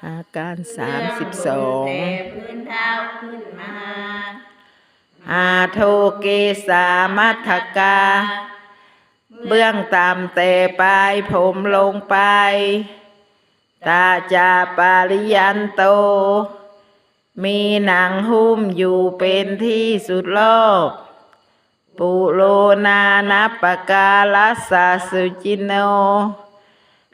อาการ32พื้นเท้าขึ้นมาอาโทเกสามัทธกาเบื้องต่ำแต่ปลายผมลงไปตาจาปาริยันโตมีหนังหุ้มอยู่เป็นที่สุดรอบปุโรนานัปปการัสสะสุจิโน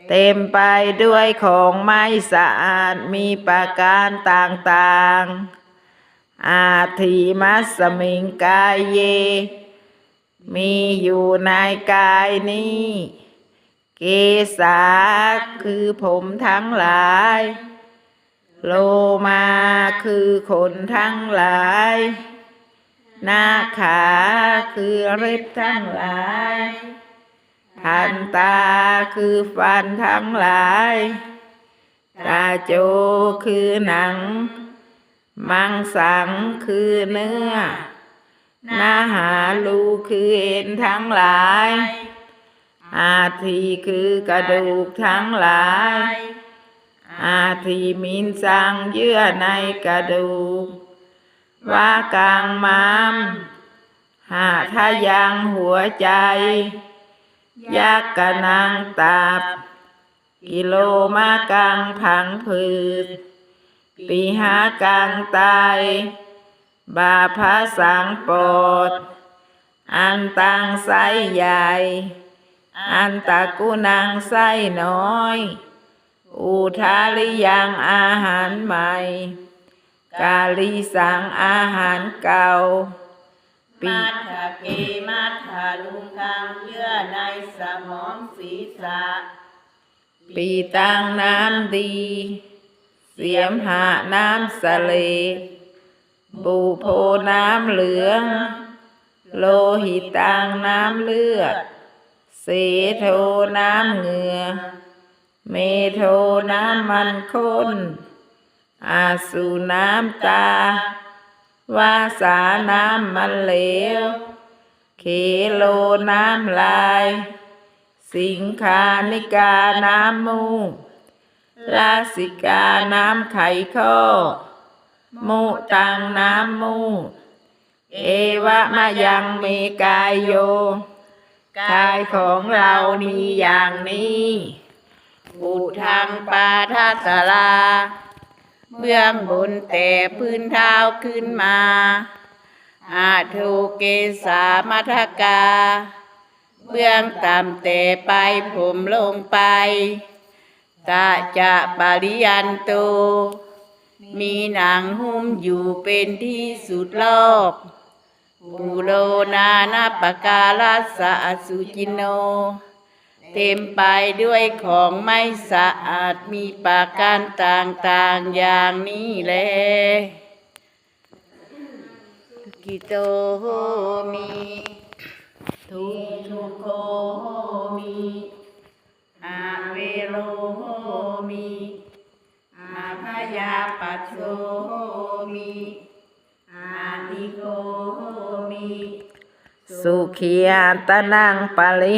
เต็มไปด้วยของไม่สะอาดมีประการต่างๆอาทิมัสสมิงกายเยมีอยู่ในกายนี้เกสาคือผมทั้งหลายโลมาคือขนทั้งหลายนาขาคือเล็บทั้งหลายทันตาคือฟันทั้งหลายตาโจคือหนังมังสังคือเนื้อนาหาลูคือเอ็นทั้งหลายอาทิคือกระดูกทั้งหลายอาทิมินสังเยื่อในกระดูกวากางมามหาทะยังหัวใจยักกะนังตับกิโลมากังผังผืดปีหากังไตบาพาสังปอดอันตังไส้ใหญ่อันตะกุนังไส้น้อยอุทาลิยังอาหารใหม่กาลิสังอาหารเก่ามัทธเกมัทธลุงคังเยื่อในสมองศีรษะปีตังน้ำดีเสียมหาน้ำสะเลบูโพน้ำเหลืองโลหิตังน้ำเลือดเสโทน้ำเหงื่อเมโทน้ำมันข้นอาสุน้ำตาวาสาน้ำมันเหลวเคโลน้ำลายสิงคานิกาน้ำมูกลาสิกาน้ำไขข้อมุตังน้ำมูกเอวะมะยังเมกายโยกายของเรามีอย่างนี้อุทังปาทัสสลาเบื้องบนแต่พื้นเท้าขึ้นมาอาทุเกสามัทธกาเบื้องต่ำแต่ปลายผมลงไปตาจะปาริยันโตมีหนังหุ้มอยู่เป็นที่สุดรอบปุโรนานัปปการัสสะอสุจิโนเต็มไปด้วยของไม่สะอาดมีประการต่างๆอย่างนี้แลกิโตโหมิทุกโขโหมิอาเวโรโหมิอาพยาปัสโสโหมิอานิโกโหมิสุขีอัตนังปริ